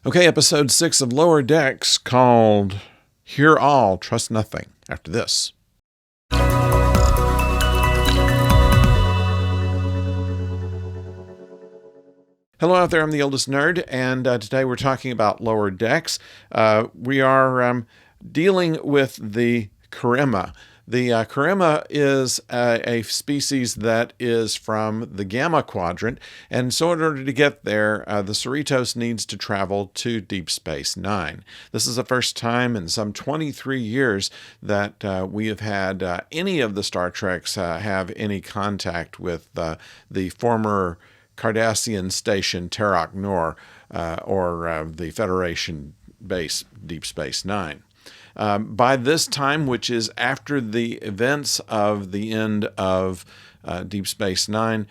Okay, episode 6 of Lower Decks, called Hear All, Trust Nothing, after this. Hello out there, I'm the Oldest Nerd, and today we're talking about Lower Decks. We are dealing with the Karemma. The Karemma is a species that is from the Gamma Quadrant, and so in order to get there, the Cerritos needs to travel to Deep Space Nine. This is the first time in some 23 years that we have had any of the Star Treks have any contact with the former Cardassian station Terok Nor, or the Federation base Deep Space Nine. By this time, which is after the events of the end of Deep Space Nine,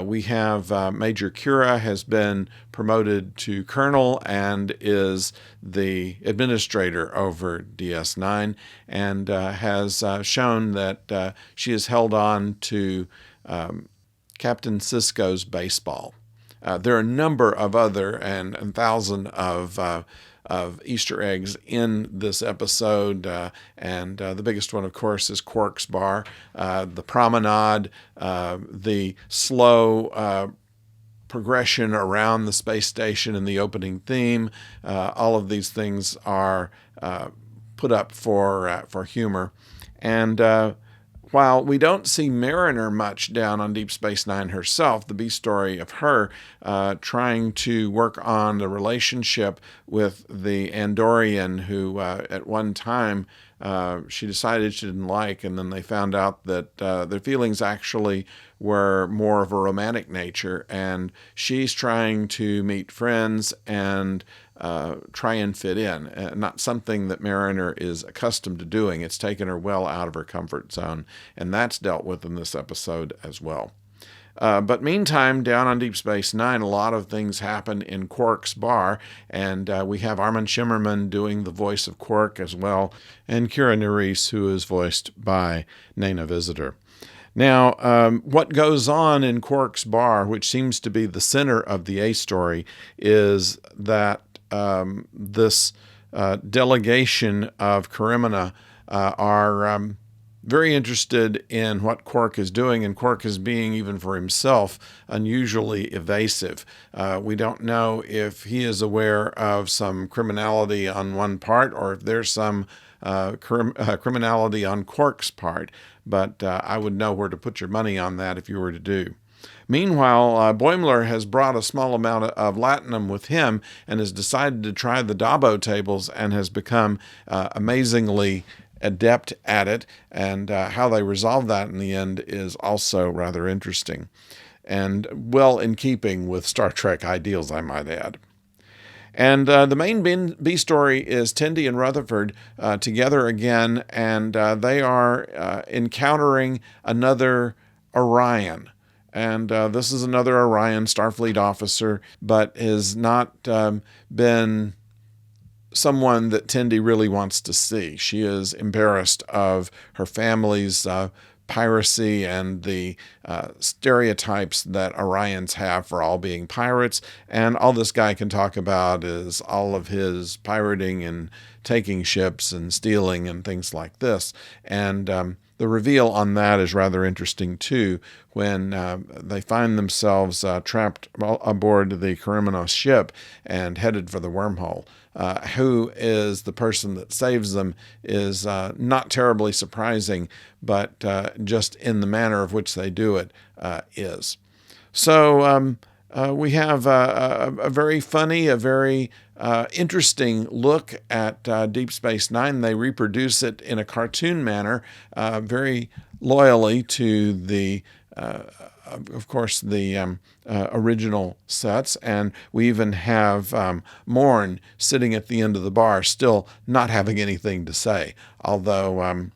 we have Major Kira has been promoted to colonel and is the administrator over DS9, and has shown that she has held on to Captain Sisko's baseball. There are a number of other and thousand of Easter eggs in this episode, and the biggest one, of course, is Quark's bar, the promenade, the slow progression around the space station in the opening theme. All of these things are put up for humor, and while we don't see Mariner much down on Deep Space Nine herself, the B story of her trying to work on the relationship with the Andorian who at one time she decided she didn't like, and then they found out that their feelings actually were more of a romantic nature, and she's trying to meet friends and try and fit in. Not something that Mariner is accustomed to doing. It's taken her well out of her comfort zone, and that's dealt with in this episode as well. But meantime, down on Deep Space Nine, a lot of things happen in Quark's bar, and we have Armin Shimmerman doing the voice of Quark as well, and Kira Nerys, who is voiced by Nana Visitor. Now, what goes on in Quark's bar, which seems to be the center of the A story, is that this delegation of Karemma are very interested in what Quark is doing, and Quark is being, even for himself, unusually evasive. We don't know if he is aware of some criminality on one part, or if there's some criminality on Quark's part, but I would know where to put your money on that if you were to do. Meanwhile, Boimler has brought a small amount of latinum with him and has decided to try the Dabo tables and has become amazingly adept at it, and how they resolve that in the end is also rather interesting, and well in keeping with Star Trek ideals, I might add. And the main B story is Tendi and Rutherford together again, and they are encountering another Orion. And this is another Orion Starfleet officer, but has not been someone that Tendi really wants to see. She is embarrassed of her family's piracy and the stereotypes that Orions have for all being pirates, and all this guy can talk about is all of his pirating and taking ships and stealing and things like this. And the reveal on that is rather interesting too, when they find themselves trapped aboard the Karemma ship and headed for the wormhole. Who is the person that saves them is not terribly surprising, but just in the manner of which they do it is. So we have a very funny, a very interesting look at Deep Space Nine. They reproduce it in a cartoon manner, very loyally to the of course, the original sets, and we even have Morn sitting at the end of the bar, still not having anything to say, although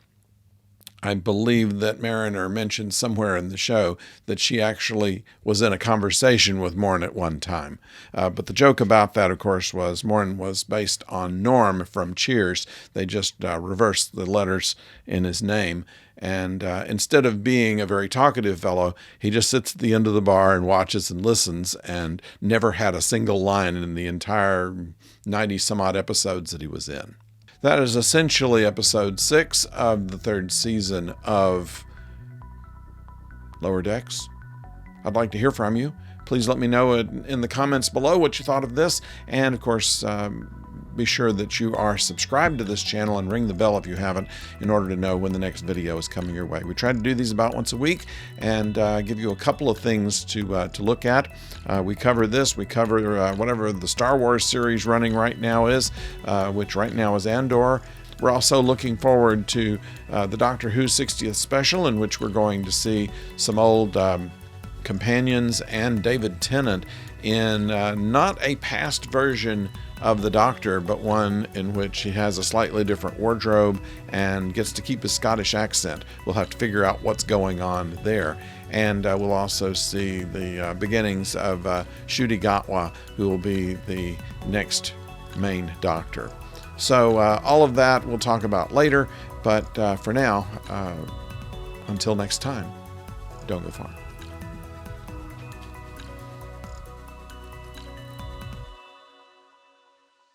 I believe that Mariner mentioned somewhere in the show that she actually was in a conversation with Morn at one time. But the joke about that, of course, was Morn was based on Norm from Cheers. They just reversed the letters in his name. And instead of being a very talkative fellow, he just sits at the end of the bar and watches and listens, and never had a single line in the entire 90-some-odd episodes that he was in. That is essentially episode 6 of the 3rd season of Lower Decks. I'd like to hear from you. Please let me know in the comments below what you thought of this. And, of course, be sure that you are subscribed to this channel and ring the bell if you haven't, in order to know when the next video is coming your way. We try to do these about once a week and give you a couple of things to look at. We cover this. We cover whatever the Star Wars series running right now is, which right now is Andor. We're also looking forward to the Doctor Who 60th special, in which we're going to see some old companions and David Tennant in not a past version of the Doctor, but one in which he has a slightly different wardrobe and gets to keep his Scottish accent. We'll have to figure out what's going on there. And we'll also see the beginnings of Ncuti Gatwa, who will be the next main Doctor. So all of that we'll talk about later, but for now, until next time, don't go far.